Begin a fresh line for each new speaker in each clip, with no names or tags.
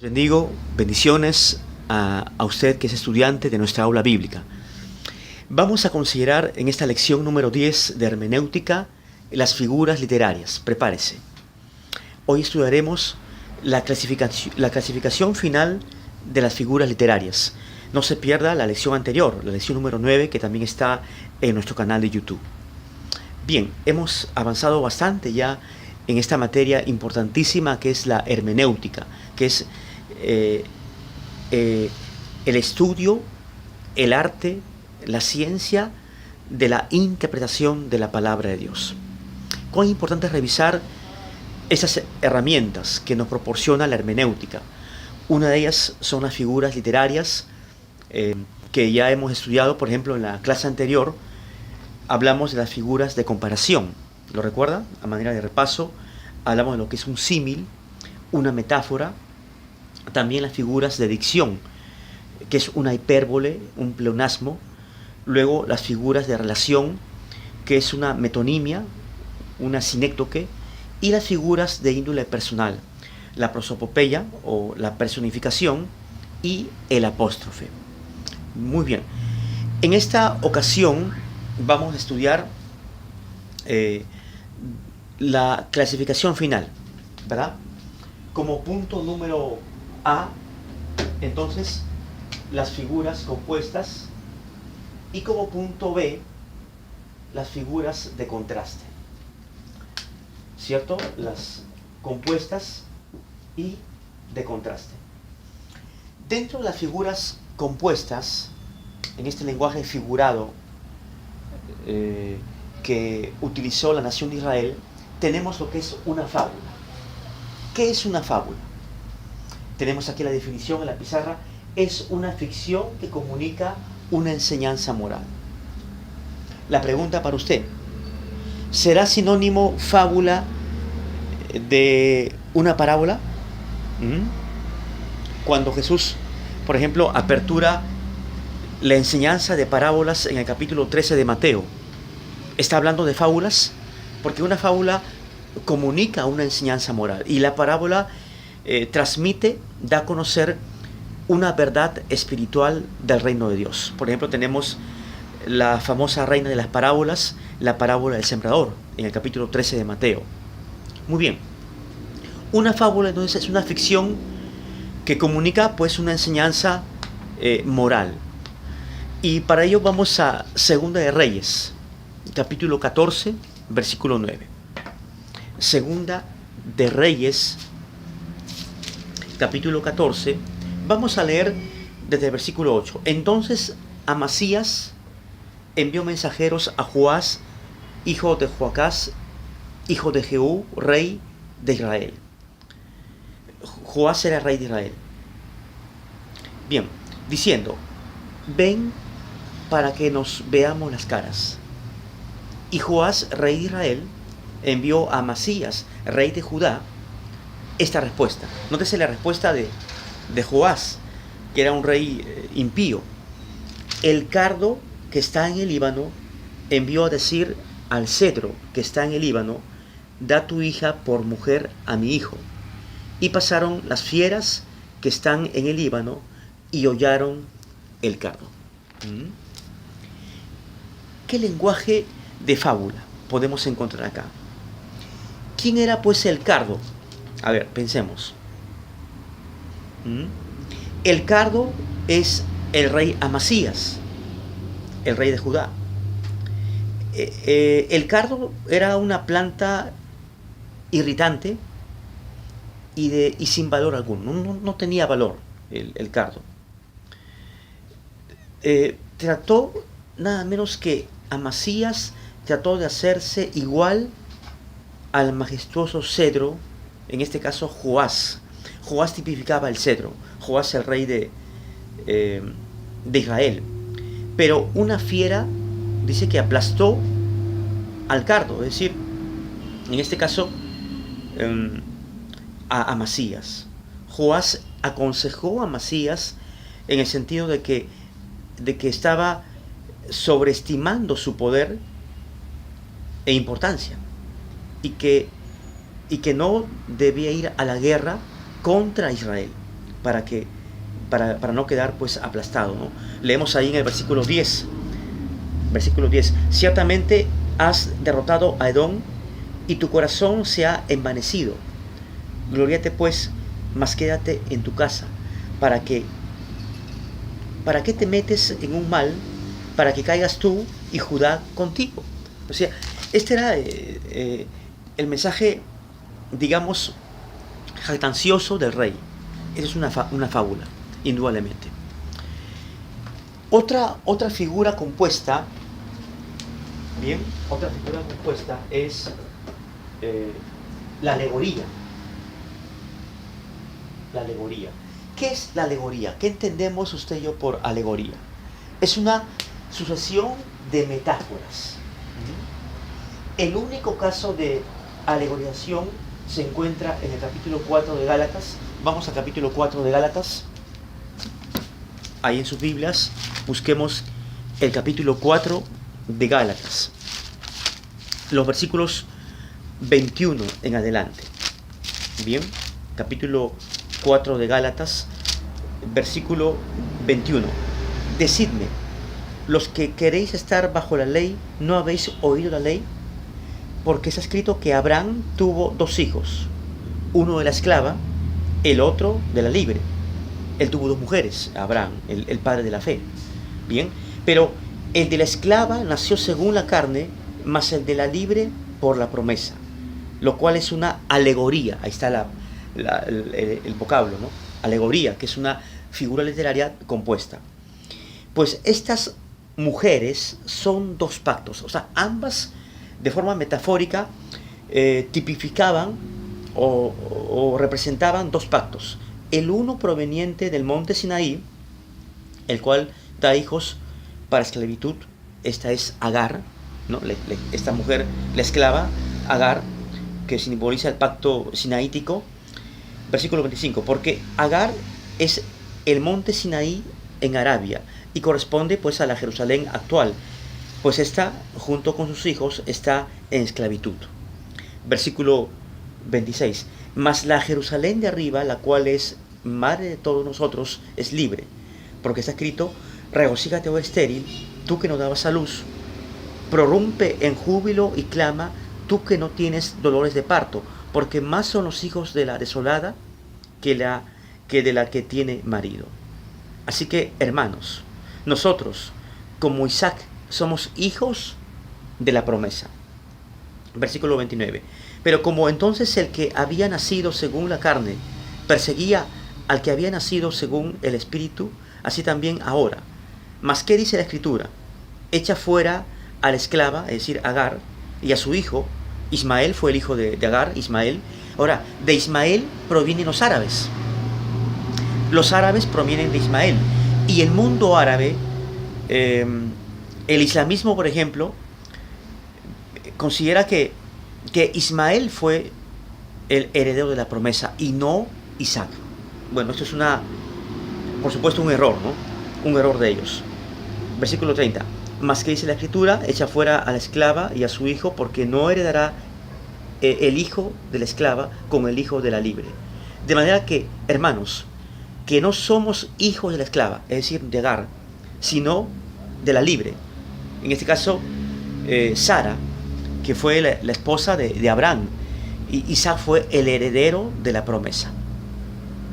Bendigo, bendiciones a usted que es estudiante de nuestra aula bíblica. Vamos a considerar en esta lección número 10 de hermenéutica las figuras literarias. Prepárese. Hoy estudiaremos la clasificación final de las figuras literarias. No se pierda la lección anterior, la lección número 9, que también está en nuestro canal de YouTube. Bien, hemos avanzado bastante ya en esta materia importantísima que es la hermenéutica, que es el estudio, el arte, la ciencia de la interpretación de la palabra de Dios. Cuán importante es revisar esas herramientas que nos proporciona la hermenéutica. Una de ellas son las figuras literarias que ya hemos estudiado. Por ejemplo, en la clase anterior hablamos de las figuras de comparación. ¿Lo recuerda? A manera de repaso, hablamos de lo que es un símil, una metáfora, también las figuras de dicción, que es una hipérbole, un pleonasmo. Luego las figuras de relación, que es una metonimia, una sinécdoque, y las figuras de índole personal, la prosopopeya o la personificación y el apóstrofe. Muy bien. En esta ocasión vamos a estudiar la clasificación final, ¿verdad? Como punto número A, entonces, las figuras compuestas, y como punto B, las figuras de contraste. ¿Cierto? Las compuestas y de contraste. Dentro de las figuras compuestas, en este lenguaje figurado que utilizó la nación de Israel, tenemos lo que es una fábula. ¿Qué es una fábula? Tenemos aquí la definición en la pizarra. Es una ficción que comunica una enseñanza moral. La pregunta para usted: ¿será sinónimo fábula de una parábola? Cuando Jesús, por ejemplo, apertura la enseñanza de parábolas en el capítulo 13 de Mateo, ¿está hablando de fábulas? Porque una fábula comunica una enseñanza moral y la parábola transmite, da a conocer una verdad espiritual del reino de Dios. Por ejemplo, tenemos la famosa reina de las parábolas, la parábola del sembrador, en el capítulo 13 de Mateo. Muy bien. Una fábula entonces es una ficción que comunica pues una enseñanza moral. Y para ello vamos a Segunda de Reyes, capítulo 14, versículo 9. Segunda de Reyes, capítulo 14, vamos a leer desde el versículo 8. Entonces Amasías envió mensajeros a Joás, hijo de Joacás, hijo de Jehú, rey de Israel. Joás era rey de Israel. Bien, diciendo: ven para que nos veamos las caras. Y Joás, rey de Israel, envió a Amasías, rey de Judá, esta respuesta. Nótese la respuesta de Joás, que era un rey impío. El cardo que está en el Líbano envió a decir al cedro que está en el Líbano: da tu hija por mujer a mi hijo. Y pasaron las fieras que están en el Líbano y hollaron el cardo. ¿Qué lenguaje de fábula podemos encontrar acá? ¿Quién era pues el cardo? A ver, pensemos. El cardo es el rey Amasías, el rey de Judá. El cardo era una planta irritante y sin valor alguno. No tenía valor el cardo. Trató nada menos que Amasías trató de hacerse igual al majestuoso cedro, en este caso Joás. Joás tipificaba el cedro. Joás, el rey de Israel. Pero una fiera dice que aplastó al cardo, es decir, en este caso a Amasías. Joás aconsejó a Amasías en el sentido de que estaba sobreestimando su poder e importancia y que no debía ir a la guerra contra Israel. para no quedar pues aplastado, ¿no? Leemos ahí en el versículo 10, ciertamente has derrotado a Edom y tu corazón se ha envanecido. Gloriate pues, mas quédate en tu casa. ¿Para qué te metes en un mal? Para que caigas tú y Judá contigo. O sea, este era el mensaje, digamos, jactancioso del rey. Esa es una fábula, indudablemente. Otra figura compuesta, es la alegoría. La alegoría. ¿Qué es la alegoría? ¿Qué entendemos usted y yo por alegoría? Es una sucesión de metáforas. El único caso de alegorización se encuentra en el capítulo 4 de Gálatas. Vamos al capítulo 4 de Gálatas. Ahí en sus Biblias busquemos el capítulo 4 de Gálatas. Los versículos 21 en adelante. Bien, capítulo 4 de Gálatas, versículo 21. Decidme, los que queréis estar bajo la ley, ¿no habéis oído la ley? Porque está escrito que Abraham tuvo 2 hijos, uno de la esclava, el otro de la libre. Él tuvo 2 mujeres, Abraham, el padre de la fe. Bien, pero el de la esclava nació según la carne, mas el de la libre por la promesa, lo cual es una alegoría. Ahí está el vocablo, ¿no? Alegoría, que es una figura literaria compuesta. Pues estas mujeres son 2 pactos, o sea, ambas de forma metafórica tipificaban o representaban 2 pactos. El uno proveniente del monte Sinaí, el cual da hijos para esclavitud. Esta es Agar, ¿no? Esta mujer, la esclava, Agar, que simboliza el pacto sinaítico. Versículo 25, porque Agar es el monte Sinaí en Arabia y corresponde pues a la Jerusalén actual, pues esta, junto con sus hijos, está en esclavitud. Versículo 26, mas la Jerusalén de arriba, la cual es madre de todos nosotros, es libre, porque está escrito, regocíjate, oh estéril, tú que no dabas a luz, prorrumpe en júbilo y clama, tú que no tienes dolores de parto, porque más son los hijos de la desolada que de la que tiene marido. Así que, hermanos, nosotros, como Isaac, somos hijos de la promesa. Versículo 29. Pero como entonces el que había nacido según la carne perseguía al que había nacido según el Espíritu, así también ahora. Mas ¿qué dice la Escritura? Echa fuera a la esclava, es decir, Agar, y a su hijo. Ismael fue el hijo de Agar, Ismael. Ahora, de Ismael provienen los árabes. Los árabes provienen de Ismael. Y el mundo árabe, el islamismo, por ejemplo, considera que Ismael fue el heredero de la promesa y no Isaac. Bueno, esto es por supuesto, un error, ¿no? Un error de ellos. Versículo 30. Mas que dice la Escritura, echa fuera a la esclava y a su hijo, porque no heredará el hijo de la esclava con el hijo de la libre. De manera que, hermanos, que no somos hijos de la esclava, es decir, de Agar, sino de la libre. En este caso, Sara, que fue la esposa de Abraham, y Isaac fue el heredero de la promesa.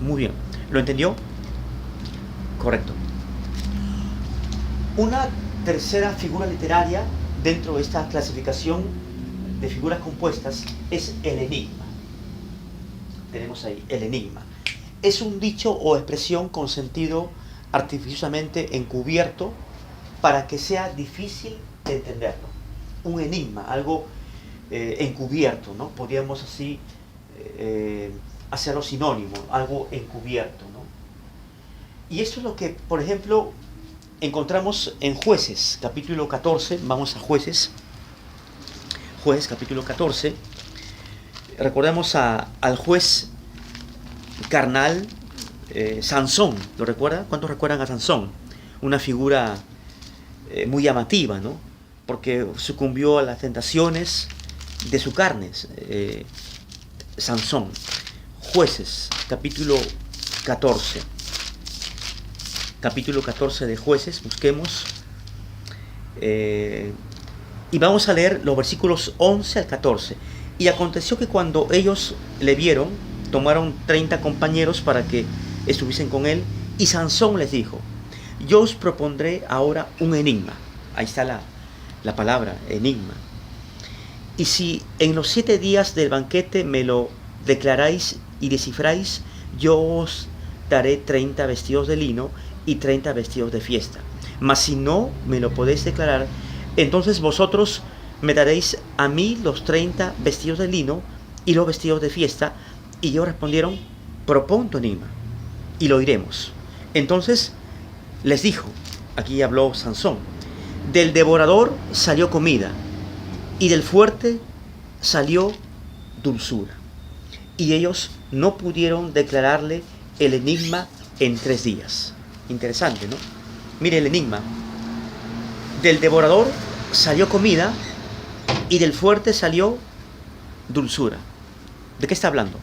Muy bien, ¿lo entendió? Correcto. Una tercera figura literaria dentro de esta clasificación de figuras compuestas es el enigma. Tenemos ahí el enigma. Es un dicho o expresión con sentido artificiosamente encubierto para que sea difícil de entenderlo. Un enigma, algo encubierto, ¿no? Podríamos así hacerlo sinónimo, algo encubierto, ¿no? Y esto es lo que, por ejemplo, encontramos en Jueces, capítulo 14. Vamos a Jueces, capítulo 14. Recordemos al juez carnal, Sansón. ¿Lo recuerda? ¿Cuántos recuerdan a Sansón? Una figura muy llamativa, ¿no? Porque sucumbió a las tentaciones de su carne. Sansón. Jueces, capítulo 14. Capítulo 14 de Jueces, busquemos. Y vamos a leer los versículos 11 al 14. Y aconteció que cuando ellos le vieron, tomaron 30 compañeros para que estuviesen con él. Y Sansón les dijo: yo os propondré ahora un enigma. Ahí está la palabra, enigma. Y si en los 7 días del banquete me lo declaráis y descifráis, yo os daré 30 vestidos de lino y 30 vestidos de fiesta. Mas si no me lo podéis declarar, entonces vosotros me daréis a mí los 30 vestidos de lino y los vestidos de fiesta. Y ellos respondieron: propón tu enigma y lo oiremos. Entonces les dijo, aquí habló Sansón: del devorador salió comida y del fuerte salió dulzura. Y ellos no pudieron declararle el enigma en 3 días. Interesante, ¿no? Mire el enigma. Del devorador salió comida y del fuerte salió dulzura. ¿De qué está hablando?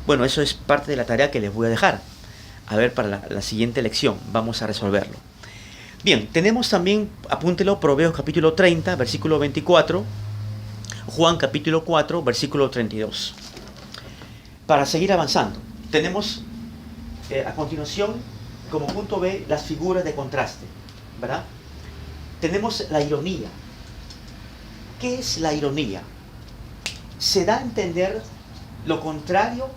Bueno, eso es parte de la tarea que les voy a dejar. A ver, para la siguiente lección vamos a resolverlo. Bien, tenemos también, apúntelo, Proverbios capítulo 30, versículo 24, Juan capítulo 4, versículo 32. Para seguir avanzando, tenemos a continuación, como punto B, las figuras de contraste, ¿verdad? Tenemos la ironía. ¿Qué es la ironía? Se da a entender lo contrario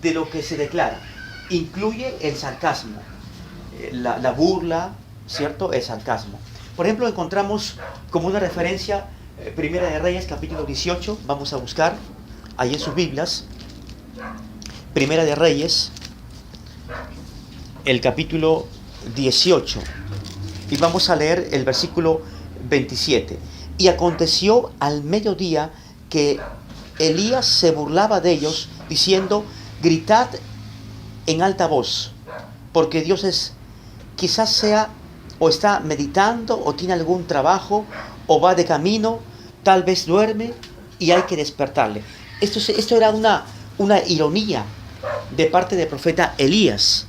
de lo que se declara. Incluye el sarcasmo, la burla, ¿cierto? El sarcasmo. Por ejemplo, encontramos como una referencia Primera de Reyes, capítulo 18. Vamos a buscar ahí en sus Biblias. Primera de Reyes, el capítulo 18. Y vamos a leer el versículo 27. Y aconteció al mediodía que Elías se burlaba de ellos, diciendo: gritad en alta voz, porque Dios quizás sea o está meditando o tiene algún trabajo o va de camino, tal vez duerme y hay que despertarle. Esto era una ironía de parte del profeta Elías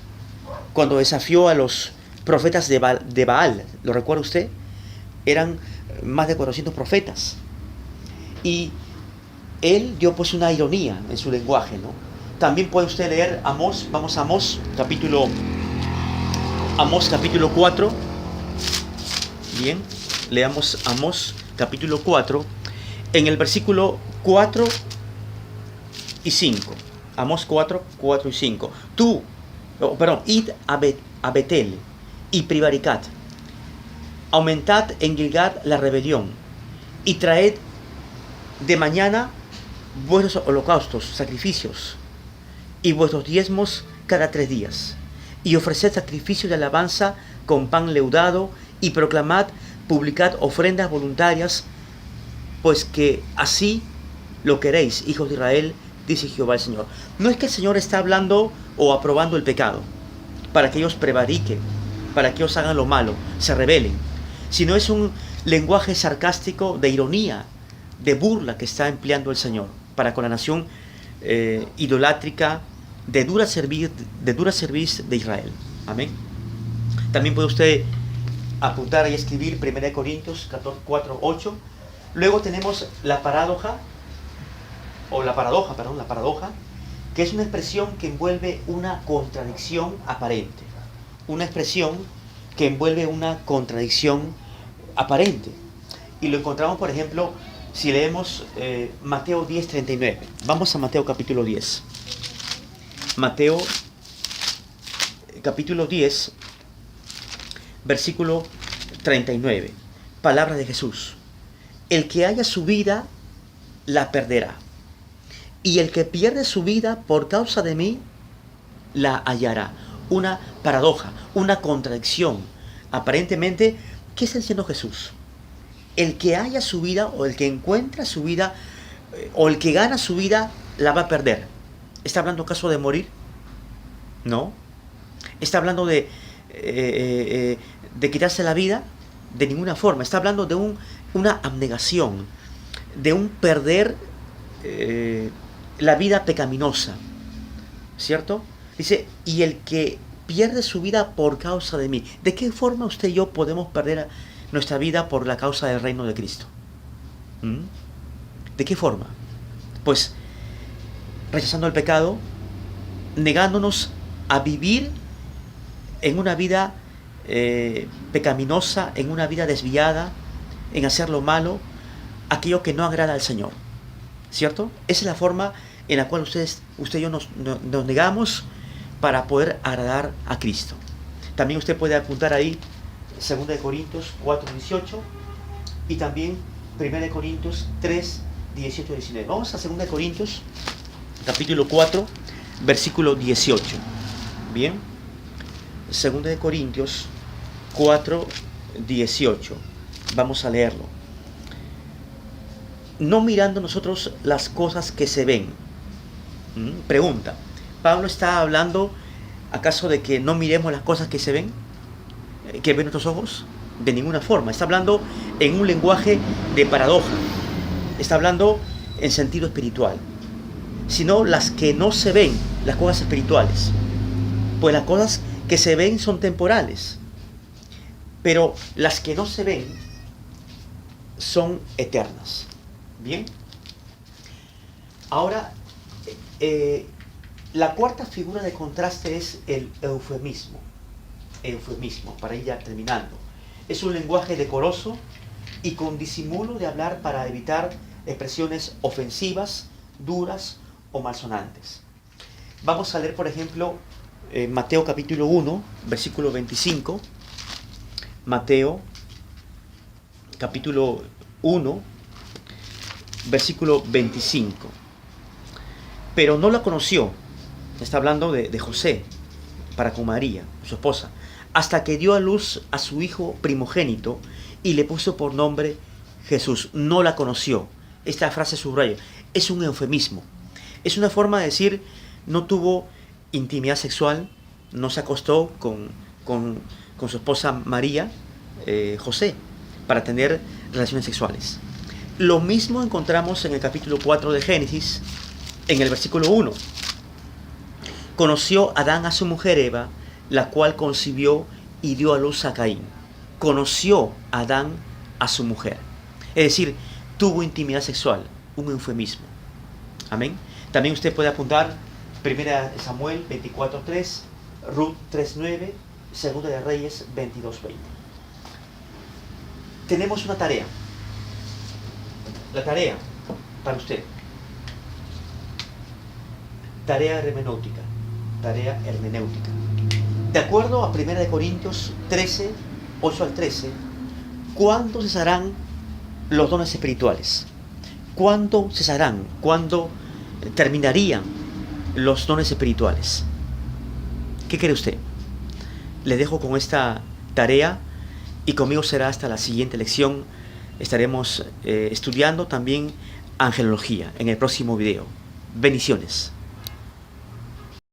cuando desafió a los profetas de Baal. ¿Lo recuerda usted? Eran más de 400 profetas y él dio pues una ironía en su lenguaje, ¿no? También puede usted leer Amós. Vamos a Amós capítulo 4. Bien, leamos Amós capítulo 4 en el versículo 4 y 5. Amós 4 y 5. Id a Betel y prevaricad, aumentad en Gilgad la rebelión y traed de mañana vuestros holocaustos, sacrificios y vuestros diezmos cada 3 días, y ofreced sacrificios de alabanza con pan leudado, y proclamad, publicad ofrendas voluntarias, pues que así lo queréis, hijos de Israel, dice Jehová el Señor. No es que el Señor está hablando o aprobando el pecado, para que ellos prevariquen, para que ellos hagan lo malo, se rebelen, sino es un lenguaje sarcástico de ironía, de burla que está empleando el Señor para con la nación idolátrica de dura cerviz de Israel. Amén. También puede usted apuntar y escribir 1 Corintios 4, 8. Luego tenemos la paradoja, que es una expresión que envuelve una contradicción aparente. Una expresión que envuelve una contradicción aparente. Y lo encontramos, por ejemplo, si leemos Mateo 10, 39. Vamos a Mateo capítulo 10. Mateo capítulo 10, versículo 39. Palabra de Jesús. El que haya su vida, la perderá. Y el que pierde su vida por causa de mí, la hallará. Una paradoja, una contradicción. Aparentemente, ¿qué está diciendo Jesús? El que haya su vida, o el que encuentra su vida, o el que gana su vida, la va a perder. ¿Está hablando acaso de morir? No. ¿Está hablando de quitarse la vida? De ninguna forma. Está hablando de una abnegación, de un perder la vida pecaminosa, ¿cierto? Dice, y el que pierde su vida por causa de mí. ¿De qué forma usted y yo podemos perder nuestra vida por la causa del reino de Cristo? ¿Mm? ¿De qué forma? Pues rechazando el pecado, negándonos a vivir en una vida pecaminosa, en una vida desviada, en hacer lo malo, aquello que no agrada al Señor. ¿Cierto? Esa es la forma en la cual usted y yo nos negamos para poder agradar a Cristo. También usted puede apuntar ahí 2 de Corintios 4:18 y también 1 de Corintios 3:18-19. Vamos a 2 de Corintios capítulo 4 versículo 18. Bien, 2 de Corintios 4:18. Vamos a leerlo. No mirando nosotros las cosas que se ven. Pregunta, ¿Pablo está hablando acaso de que no miremos las cosas que se ven? ¿Que ven nuestros ojos? De ninguna forma. Está hablando en un lenguaje de paradoja. Está hablando en sentido espiritual. Sino las que no se ven, las cosas espirituales. Pues las cosas que se ven son temporales. Pero las que no se ven son eternas. Bien. Ahora, la cuarta figura de contraste es el eufemismo. Eufemismo, para ir ya terminando. Es un lenguaje decoroso y con disimulo de hablar para evitar expresiones ofensivas, duras o malsonantes. Vamos a leer, por ejemplo, Mateo capítulo 1, versículo 25. Mateo capítulo 1, versículo 25. Pero no la conoció, está hablando de José, para con María, su esposa, hasta que dio a luz a su hijo primogénito y le puso por nombre Jesús. No la conoció. Esta frase subraya, es un eufemismo. Es una forma de decir, no tuvo intimidad sexual, no se acostó con su esposa María, José, para tener relaciones sexuales. Lo mismo encontramos en el capítulo 4 de Génesis, en el versículo 1. Conoció Adán a su mujer Eva, la cual concibió y dio a luz a Caín. Conoció Adán a su mujer. Es decir, tuvo intimidad sexual, un eufemismo. Amén. También usted puede apuntar 1 Samuel 24:3, Ruth 3:9, 2 de Reyes 22:20. Tenemos una tarea. La tarea para usted. Tarea hermenéutica. Tarea hermenéutica. De acuerdo a 1 de Corintios 13, 8 al 13, ¿cuándo cesarán los dones espirituales? ¿Cuándo cesarán? ¿Cuándo terminarían los dones espirituales? ¿Qué cree usted? Le dejo con esta tarea y conmigo será hasta la siguiente lección. Estaremos estudiando también angelología en el próximo video. Bendiciones.